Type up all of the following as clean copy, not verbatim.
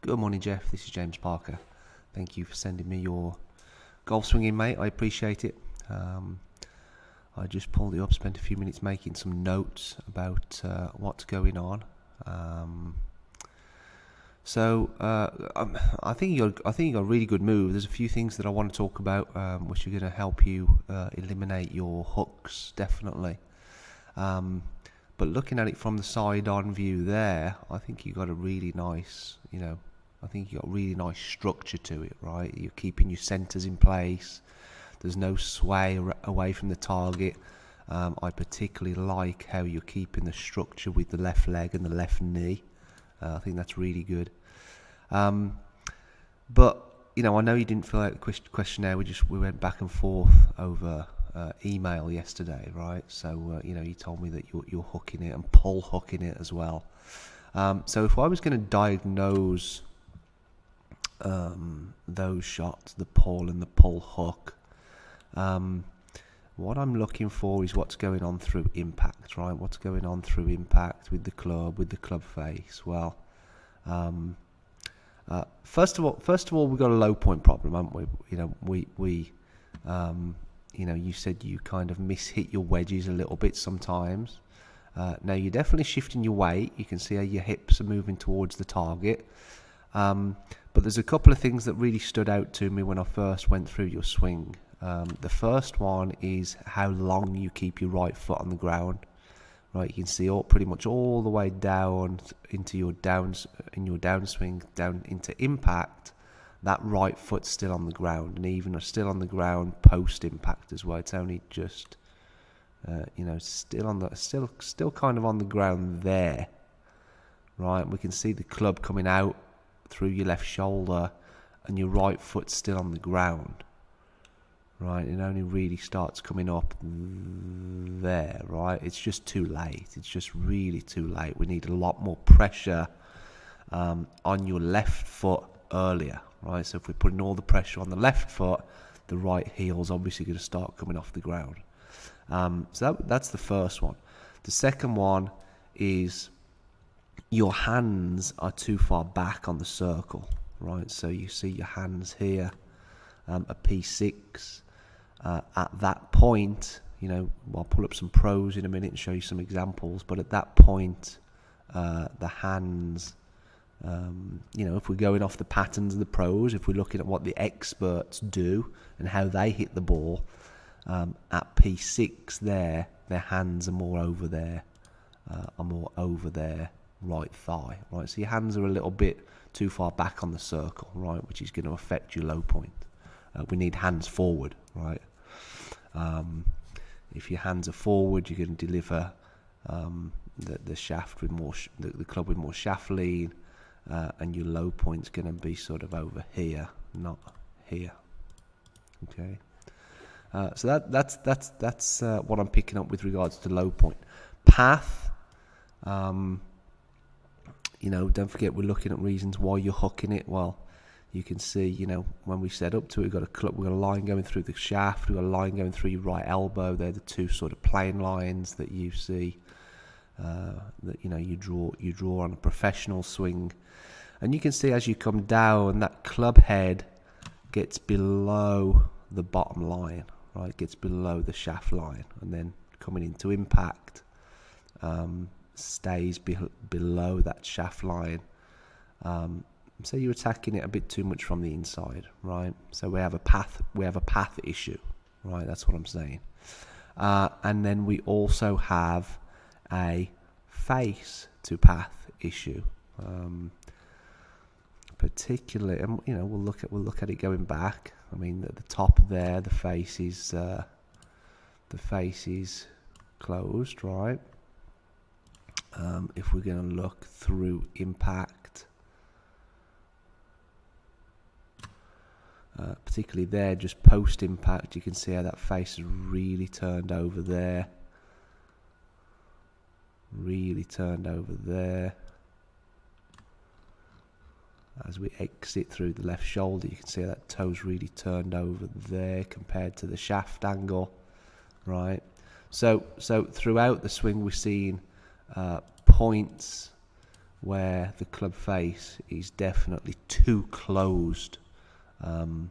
Good morning, Jeff. This is James Parker. Thank you for sending me your golf swinging, mate. I appreciate it. I just pulled it up, spent a few minutes making some notes about what's going on. I think you got a really good move. There's a few things that I want to talk about, which are going to help you eliminate your hooks, definitely. But looking at it from the side-on view there, I think you got a really nice, I think you got a really nice structure to it, right? You're keeping your centres in place. There's no sway away from the target. I particularly like how you're keeping the structure with the left leg and the left knee. I think that's really good. But I know you didn't fill out the questionnaire. We went back and forth over email yesterday, right? So you told me that you're hooking it and pull hooking it as well. So if I was going to diagnose those shots, the pull and the pull hook, what I'm looking for is what's going on through impact, right? What's going on through impact with the club face. Well, first of all, we've got a low point problem, haven't we? You said you kind of mishit your wedges a little bit sometimes. Now you're definitely shifting your weight. You can see how your hips are moving towards the target. But there's a couple of things that really stood out to me when I first went through your swing. The first one is how long you keep your right foot on the ground. Right, you can see pretty much all the way down into your downswing, down into impact. That right foot's still on the ground, and even still on the ground post impact as well. It's only just, still kind of on the ground there. Right, we can see the club coming out through your left shoulder, and your right foot's still on the ground. Right, it only really starts coming up there, right? It's just too late. It's just really too late. We need a lot more pressure on your left foot earlier, right? So if we're putting all the pressure on the left foot, the right heel's obviously going to start coming off the ground. So that's the first one. The second one is your hands are too far back on the circle, right? So you see your hands here, a P6. At that point, I'll pull up some pros in a minute and show you some examples, but at that point, the hands, if we're going off the patterns of the pros, if we're looking at what the experts do and how they hit the ball, at P6 there, their hands are more over their right thigh, right? So your hands are a little bit too far back on the circle, right, which is going to affect your low point. We need hands forward, right? If your hands are forward, you're going to deliver the shaft with more the club with more shaft lean, and your low point's going to be sort of over here, not here. Okay. So that's what I'm picking up with regards to low point. Path. Don't forget we're looking at reasons why you're hooking it. Well, you can see, when we set up to it, we've got a line going through the shaft, we've got a line going through your right elbow. They're the two sort of plain lines that you see, that you draw on a professional swing. And you can see as you come down, that club head gets below the bottom line, right? Gets below the shaft line, and then coming into impact, stays below that shaft line. So you're attacking it a bit too much from the inside, right? So we have a path issue, right? That's what I'm saying. And then we also have a face to path issue, particularly. And we'll look at it going back. I mean, at the top there, the face is closed, right? If we're going to look through impact. Particularly there, just post impact, you can see how that face is really turned over there. As we exit through the left shoulder, you can see how that toe's really turned over there compared to the shaft angle, right? So throughout the swing, we're seeing points where the club face is definitely too closed. The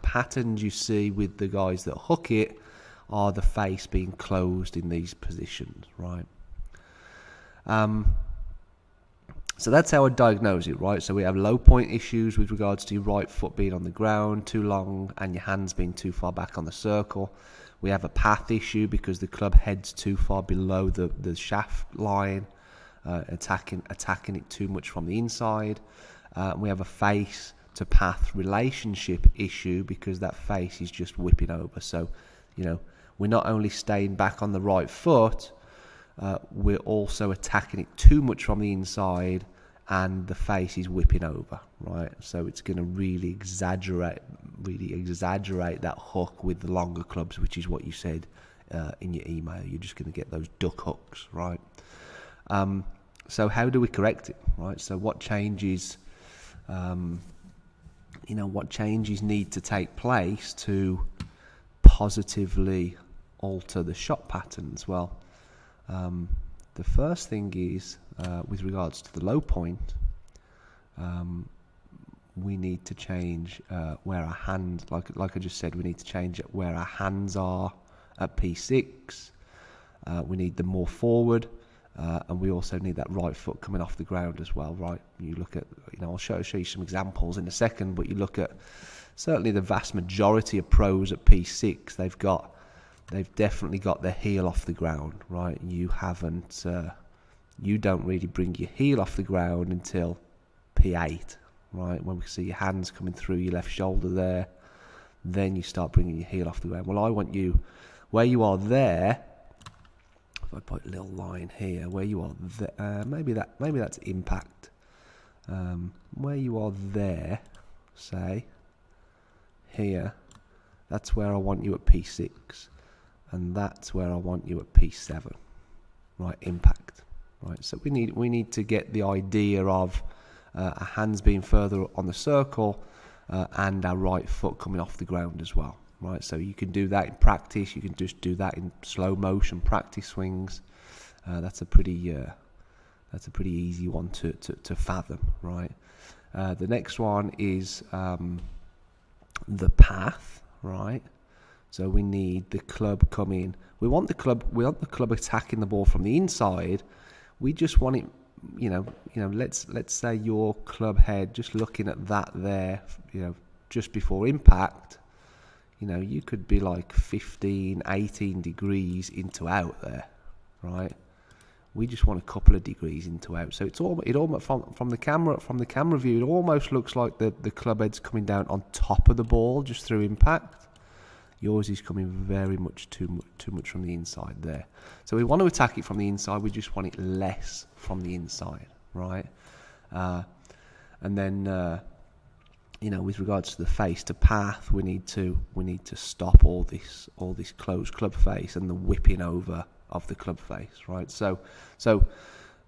patterns you see with the guys that hook it are the face being closed in these positions, right? So that's how I diagnose it, right? So we have low point issues with regards to your right foot being on the ground too long and your hands being too far back on the circle. We have a path issue because the club heads too far below the shaft line, attacking it too much from the inside. We have a face to path relationship issue because that face is just whipping over. So, we're not only staying back on the right foot, we're also attacking it too much from the inside, and the face is whipping over, right? So it's going to really exaggerate that hook with the longer clubs, which is what you said in your email. You're just going to get those duck hooks, right? So how do we correct it, right? So what changes, what changes need to take place to positively alter the shot patterns? Well, the first thing is with regards to the low point, we need to change where our hands, like I just said, we need to change where our hands are at P6. We need them more forward, and we also need that right foot coming off the ground as well, right? You look at, I'll show you some examples in a second, but you look at certainly the vast majority of pros at P6, they've definitely got their heel off the ground, right? You don't really bring your heel off the ground until P8, right? When we see your hands coming through your left shoulder there, then you start bringing your heel off the ground. Well, I want you, where you are there, if I put a little line here, where you are there, maybe that's impact. Where you are there, say, here, that's where I want you at P6. And that's where I want you at P7, right? Impact, right? So we need to get the idea of our hands being further on the circle and our right foot coming off the ground as well, right? So you can do that in practice. You can just do that in slow motion practice swings. That's a pretty easy one to fathom, right? The next one is the path, right? So we need the club coming. We want the club attacking the ball from the inside. We just want it, let's say your club head, just looking at that there, just before impact, you could be like 15, 18 degrees into out there, right? We just want a couple of degrees into out. So it almost from the camera view, it almost looks like the club head's coming down on top of the ball just through impact. Yours is coming very much too much from the inside there. So we want to attack it from the inside. We just want it less from the inside, right? And then, with regards to the face to path, we need to stop all this closed club face and the whipping over of the club face, right? So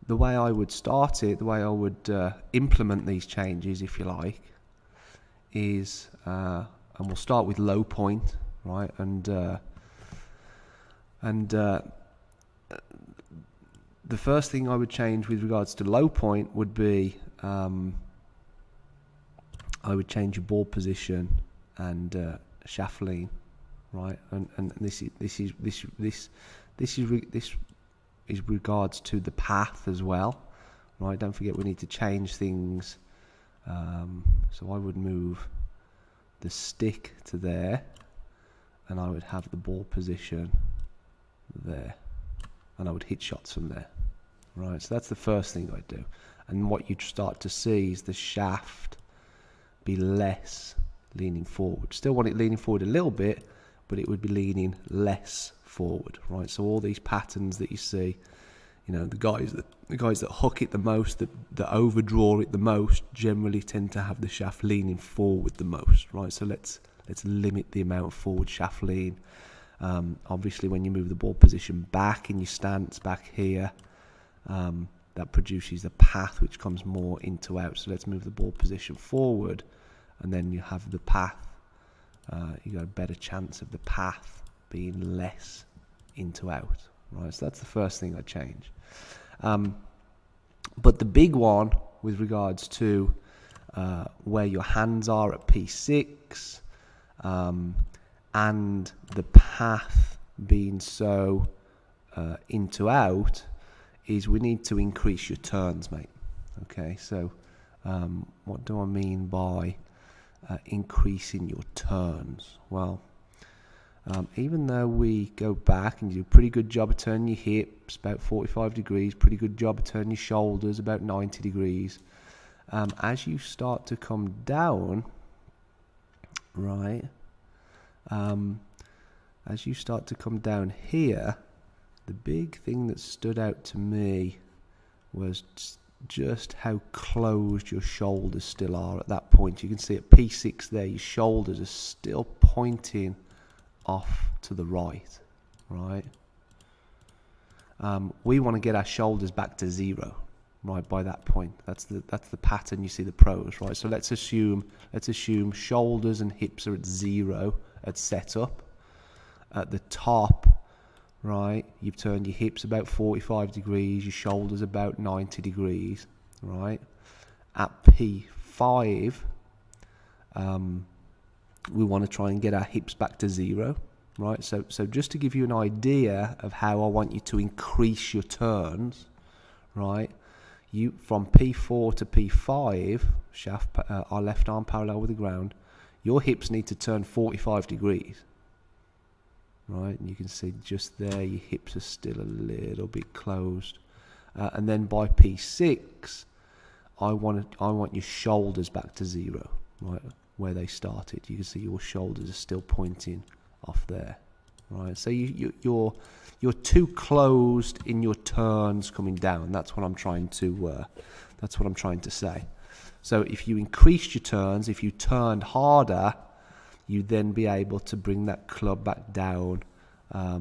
the way I would start it, the way I would implement these changes, if you like, is, and we'll start with low point. Right, and the first thing I would change with regards to low point would be I would change your ball position and shaft lean, right, and this is regards to the path as well, right? Don't forget we need to change things. So I would move the stick to there. And I would have the ball position there. And I would hit shots from there. Right, so that's the first thing I'd do. And what you'd start to see is the shaft be less leaning forward. Still want it leaning forward a little bit, but it would be leaning less forward. Right, so all these patterns that you see, the guys that hook it the most, that overdraw it the most, generally tend to have the shaft leaning forward the most. Right, so let's limit the amount of forward shaft lean. Obviously, when you move the ball position back in your stance back here, that produces the path which comes more into out. So let's move the ball position forward, and then you have the path. You got a better chance of the path being less into out. right? So that's the first thing I change. But the big one with regards to where your hands are at P6 and the path being so into out is we need to increase your turns, mate. Okay, so what do I mean by increasing your turns? Well, even though we go back and you do a pretty good job of turning your hips about 45 degrees, pretty good job of turning your shoulders about 90 degrees, as you start to come down, right, as you start to come down here, the big thing that stood out to me was just how closed your shoulders still are at that point. You can see at P6 there, your shoulders are still pointing off to the right, right? We want to get our shoulders back to zero, right? By that point, that's the pattern you see the pros, right? So let's assume shoulders and hips are at zero at setup. At the top, right, you've turned your hips about 45 degrees, your shoulders about 90 degrees, right? At P5, we want to try and get our hips back to zero, right? So just to give you an idea of how I want you to increase your turns, right? You from P4 to P5, shaft, our left arm parallel with the ground, your hips need to turn 45 degrees. Right, and you can see just there your hips are still a little bit closed, and then by P6, I want your shoulders back to zero, right, where they started. You can see your shoulders are still pointing off there, right. So you're too closed in your turns coming down. That's what I'm trying to say. So if you increased your turns, if you turned harder, you'd then be able to bring that club back down a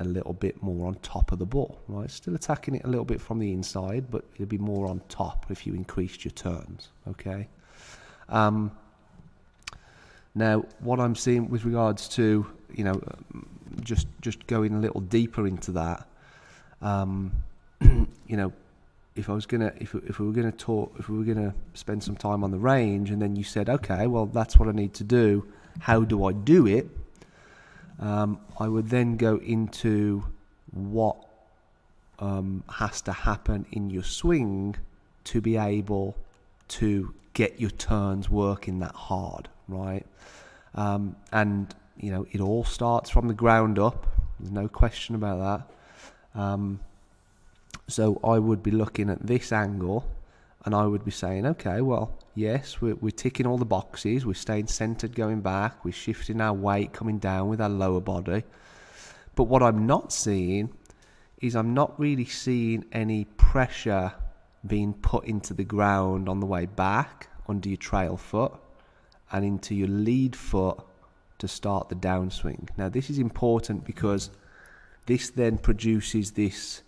little bit more on top of the ball, right? Still attacking it a little bit from the inside, but it'll be more on top if you increased your turns, okay? Now, what I'm seeing with regards to, just going a little deeper into that, if we were gonna spend some time on the range, and then you said, okay, well, that's what I need to do. How do I do it? I would then go into what has to happen in your swing to be able to get your turns working that hard, right? And it all starts from the ground up. There's no question about that. So I would be looking at this angle, and I would be saying, okay, well, yes, we're ticking all the boxes. We're staying centered going back. We're shifting our weight coming down with our lower body. But what I'm not seeing is I'm not really seeing any pressure being put into the ground on the way back under your trail foot and into your lead foot to start the downswing. Now, this is important because this then produces this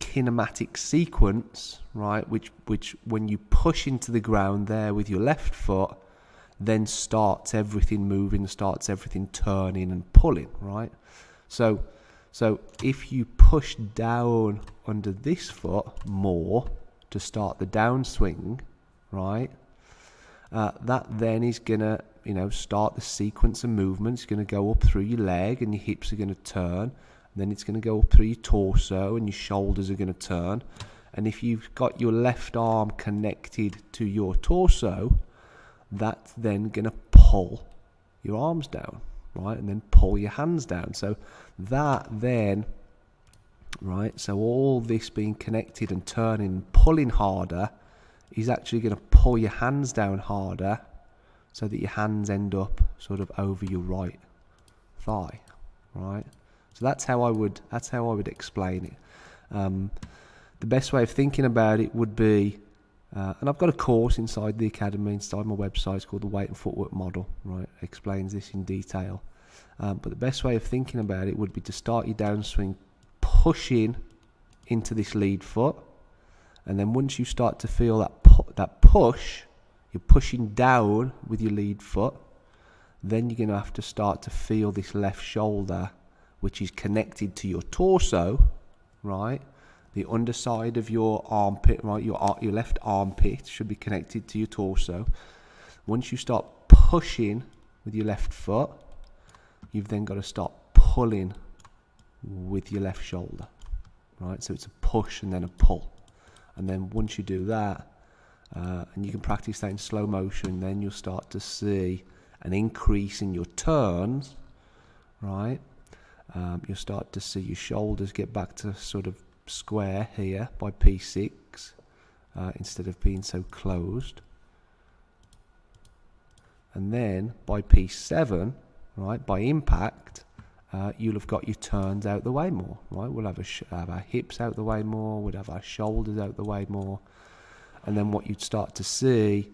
kinematic sequence, right, which when you push into the ground there with your left foot, then starts everything moving, starts everything turning and pulling, right? So if you push down under this foot more to start the downswing, right, that then is gonna start the sequence of movements. It's gonna go up through your leg, and your hips are gonna turn. Then it's going to go up through your torso, and your shoulders are going to turn. And if you've got your left arm connected to your torso, that's then going to pull your arms down, right? And then pull your hands down. So that then, right, so all this being connected and turning and pulling harder is actually going to pull your hands down harder so that your hands end up sort of over your right thigh, right? So that's how I would explain it. The best way of thinking about it would be, and I've got a course inside the academy, inside my website. It's called the Weight and Footwork Model. Right, it explains this in detail. But the best way of thinking about it would be to start your downswing pushing into this lead foot, and then once you start to feel that push, you're pushing down with your lead foot. Then you're going to have to start to feel this left shoulder which is connected to your torso, right? The underside of your armpit, right? Your left armpit should be connected to your torso. Once you start pushing with your left foot, you've then got to start pulling with your left shoulder, right? So it's a push and then a pull. And then once you do that, and you can practice that in slow motion, then you'll start to see an increase in your turns, right? You'll start to see your shoulders get back to sort of square here by P6 instead of being so closed. And then by P7, right, by impact, you'll have got your turns out the way more, right? We'll have our hips out the way more, we'll have our shoulders out the way more. And then what you'd start to see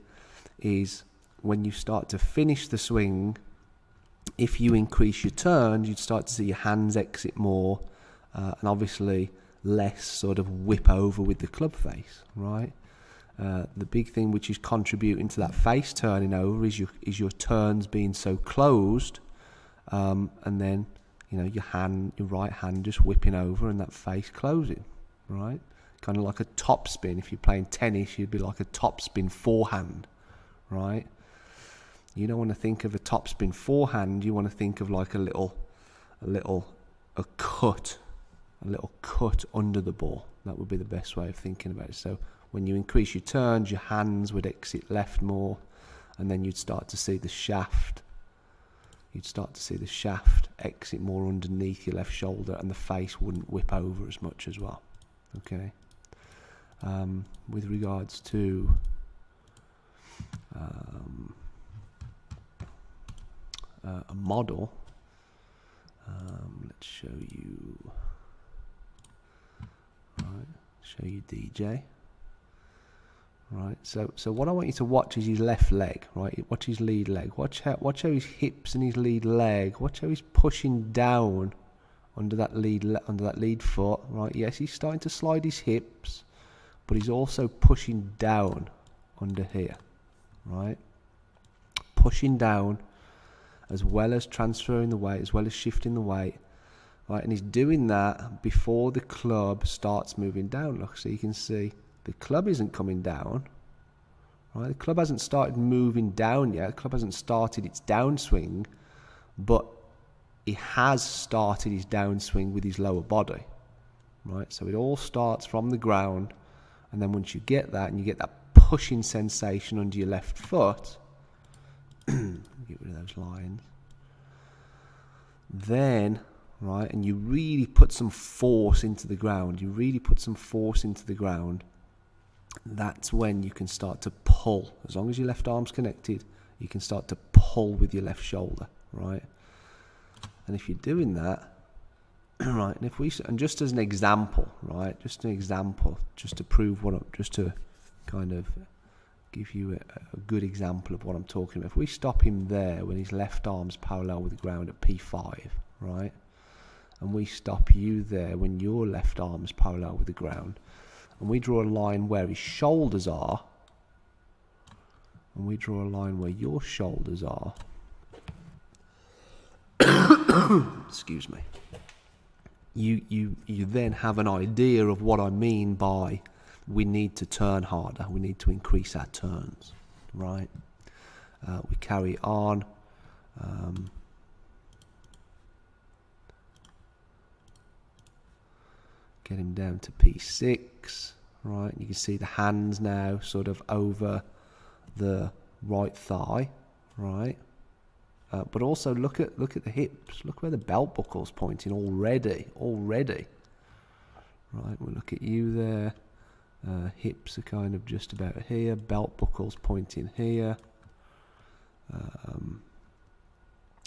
is when you start to finish the swing, if you increase your turns, you'd start to see your hands exit more, and obviously less sort of whip over with the club face, right? The big thing which is contributing to that face turning over is your turns being so closed, and then your right hand just whipping over and that face closing, right? Kind of like a top spin. If you're playing tennis, you'd be like a top spin forehand, right? You don't want to think of a top spin forehand. You want to think of like a little cut under the ball. That would be the best way of thinking about it. So when you increase your turns, your hands would exit left more, and then you'd start to see the shaft. You'd start to see the shaft exit more underneath your left shoulder, and the face wouldn't whip over as much as well. Okay. With regards to a model, let's show you. Right, show you DJ. Right, so what I want you to watch is his left leg. Right, watch his lead leg. Watch how his hips and his lead leg. Watch how he's pushing down under that lead foot. Right, yes, he's starting to slide his hips, but he's also pushing down under here. Right, pushing down as well as transferring the weight, as well as shifting the weight. Right, and he's doing that before the club starts moving down. Look, so you can see the club isn't coming down. Right, the club hasn't started moving down yet. The club hasn't started its downswing, but he has started his downswing with his lower body. Right, so it all starts from the ground, and then once you get that, and you get that pushing sensation under your left foot, get rid of those lines. Then, right, and you really put some force into the ground. You really put some force into the ground. That's when you can start to pull. As long as your left arm's connected, you can start to pull with your left shoulder, right? And if you're doing that, right, and just as an example, right, just to prove just to kind of give you a good example of what I'm talking about. If we stop him there when his left arm's parallel with the ground at P5, right, and we stop you there when your left arm's parallel with the ground, and we draw a line where his shoulders are, and we draw a line where your shoulders are, excuse me, you then have an idea of what I mean by we need to turn harder, we need to increase our turns, right? We carry on. Get him down to P6, right? You can see the hands now sort of over the right thigh, right? But also look at the hips. Look where the belt buckle's pointing already. Right, we'll look at you there. Hips are kind of just about here. Belt buckle's pointing here.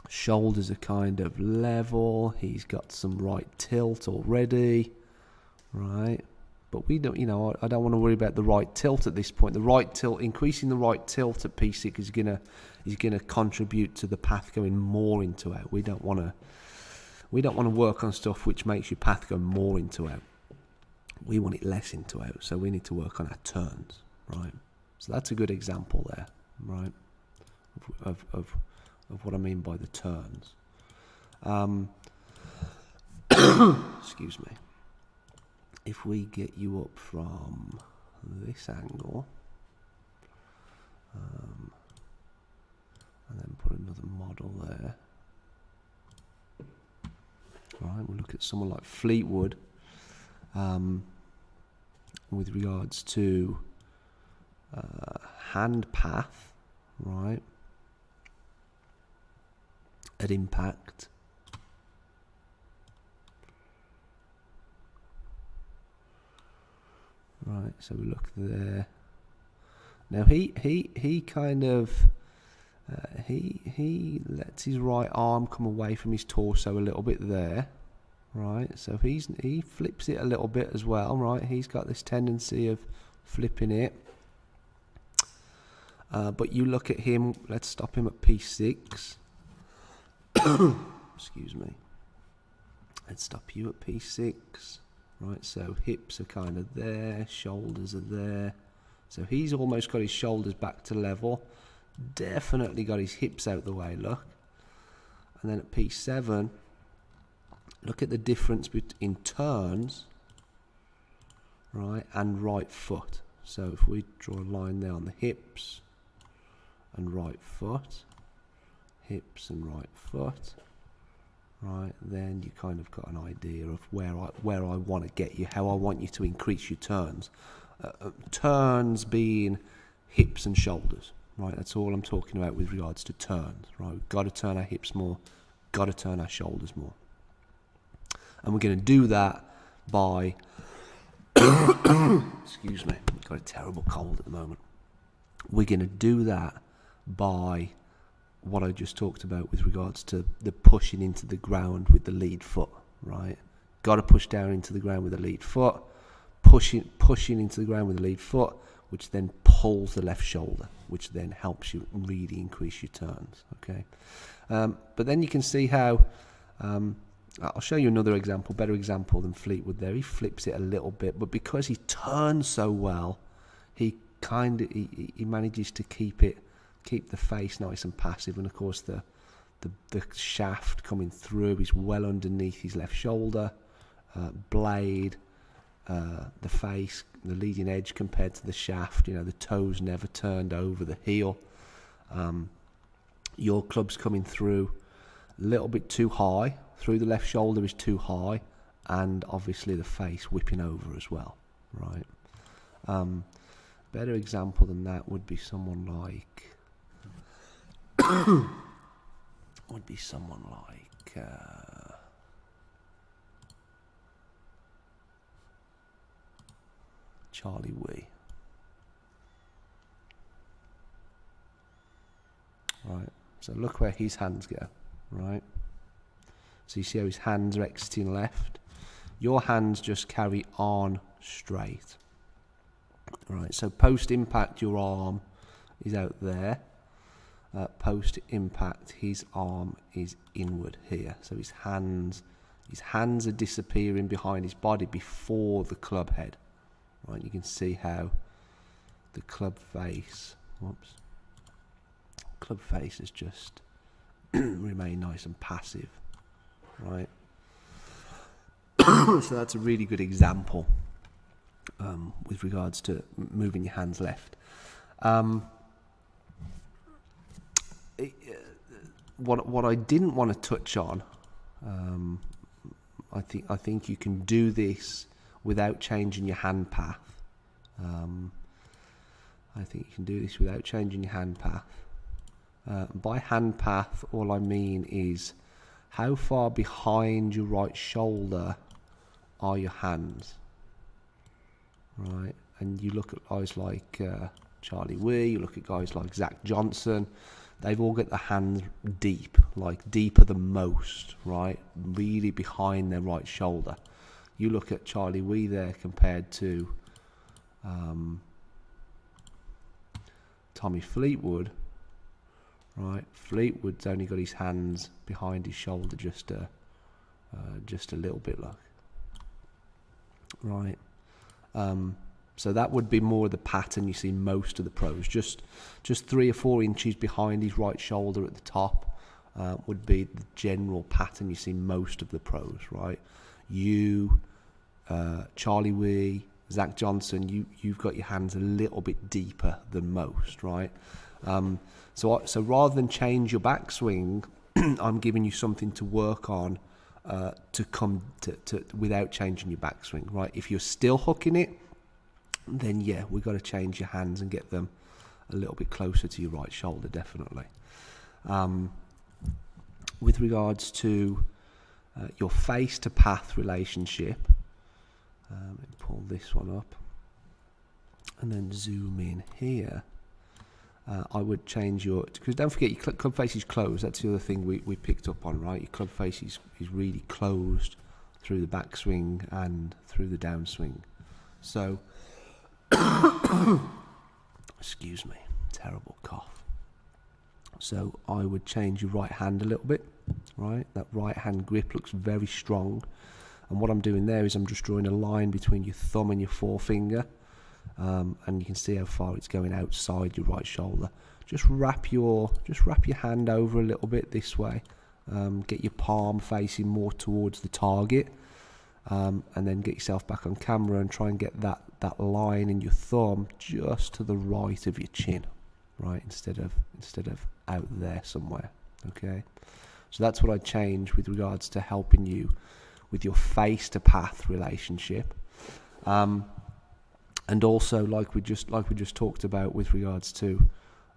Shoulders are kind of level. He's got some right tilt already. Right, but we don't. I don't want to worry about the right tilt at this point. The right tilt, increasing the right tilt at P6 is gonna contribute to the path going more into out. We don't want to work on stuff which makes your path go more into out. We want it less into out. So we need to work on our turns. Right. So that's a good example there. Right. Of what I mean by the turns. excuse me, if we get you up from this angle, and then put another model there. Right, we'll look at someone like Fleetwood with regards to hand path, right, at impact. Right, so we look there. Now he kind of he lets his right arm come away from his torso a little bit there, right? So he flips it a little bit as well, right? He's got this tendency of flipping it. But you look at him. Let's stop him at P6. Excuse me. Let's stop you at P6. Right, so hips are kind of there, shoulders are there. So he's almost got his shoulders back to level. Definitely got his hips out the way, look. And then at P7, look at the difference in turns, right, and right foot. So if we draw a line there on the hips and right foot, hips and right foot, right, then you kind of got an idea of where I want to get you, how I want you to increase your turns. Turns being hips and shoulders, right? That's all I'm talking about with regards to turns, right? We've got to turn our hips more, got to turn our shoulders more. And we're going to do that by, excuse me, I've got a terrible cold at the moment. We're going to do that by what I just talked about with regards to the pushing into the ground with the lead foot, right? Got to push down into the ground with the lead foot, pushing into the ground with the lead foot, which then pulls the left shoulder, which then helps you really increase your turns, okay? But then you can see how, I'll show you another example, better example than Fleetwood there. He flips it a little bit, but because he turns so well, he manages to keep the face nice and passive, and of course the shaft coming through is well underneath his left shoulder, blade, the face, the leading edge compared to the shaft, you know, the toes never turned over the heel. Your club's coming through a little bit too high, through the left shoulder is too high, and obviously the face whipping over as well, right? Better example than that would be someone like Charlie Wee. Right, so look where his hands go, right? So you see how his hands are exiting left. Your hands just carry on straight. Right, so post-impact your arm is out there. Post-impact his arm is inward here. So his hands are disappearing behind his body before the club head. Right, you can see how the club face, club face has just remained nice and passive, right? So that's a really good example with regards to moving your hands left. What I didn't want to touch on, I think you can do this without changing your hand path. I think you can do this without changing your hand path. By hand path, all I mean is how far behind your right shoulder are your hands, right? And you look at guys like Charlie Wee, you look at guys like Zach Johnson, they've all got the hands deep, like deeper than most, right? Really behind their right shoulder. You look at Charlie Wee there compared to Tommy Fleetwood, right? Fleetwood's only got his hands behind his shoulder just a little bit, like, right? So that would be more the pattern you see most of the pros. Just 3 or 4 inches behind his right shoulder at the top would be the general pattern you see most of the pros, right? you, Charlie Wee, Zach Johnson, you've got your hands a little bit deeper than most, right? So rather than change your backswing, I'm giving you something to work on to come to without changing your backswing, right? If you're still hooking it, then yeah, we've got to change your hands and get them a little bit closer to your right shoulder, definitely. With regards to your face to path relationship, let me pull this one up and then zoom in here. I would change your, because don't forget your club face is closed. That's the other thing we picked up on, right? Your club face is really closed through the backswing and through the downswing. So, excuse me, terrible cough. So I would change your right hand a little bit, right? That right hand grip looks very strong. And what I'm doing there is I'm just drawing a line between your thumb and your forefinger. And you can see how far it's going outside your right shoulder. Just wrap your hand over a little bit this way. Get your palm facing more towards the target, and then get yourself back on camera and try and get that line in your thumb just to the right of your chin, right? Instead of out there somewhere. Okay, so that's what I change with regards to helping you with your face to path relationship. And also, like we just talked about with regards to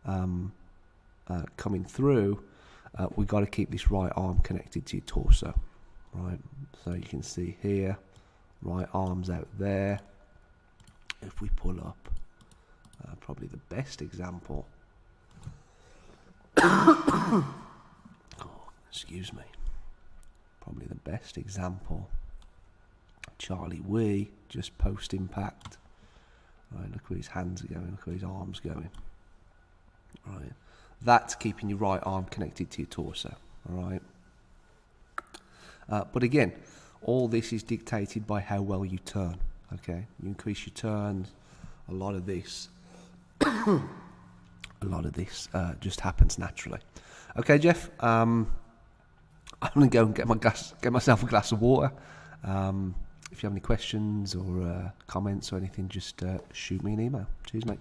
coming through, we got to keep this right arm connected to your torso, right? So you can see here, right arm's out there. If we pull up, probably the best example. Oh, excuse me. Probably the best example. Charlie Wee, just post impact. Right, look where his hands are going, look where his arms going. Right, that's keeping your right arm connected to your torso. All right. But again, all this is dictated by how well you turn. Okay, you increase your turns. A lot of this just happens naturally. Okay, Jeff. I'm gonna go and get myself a glass of water. If you have any questions or comments or anything, just shoot me an email. Cheers, mate.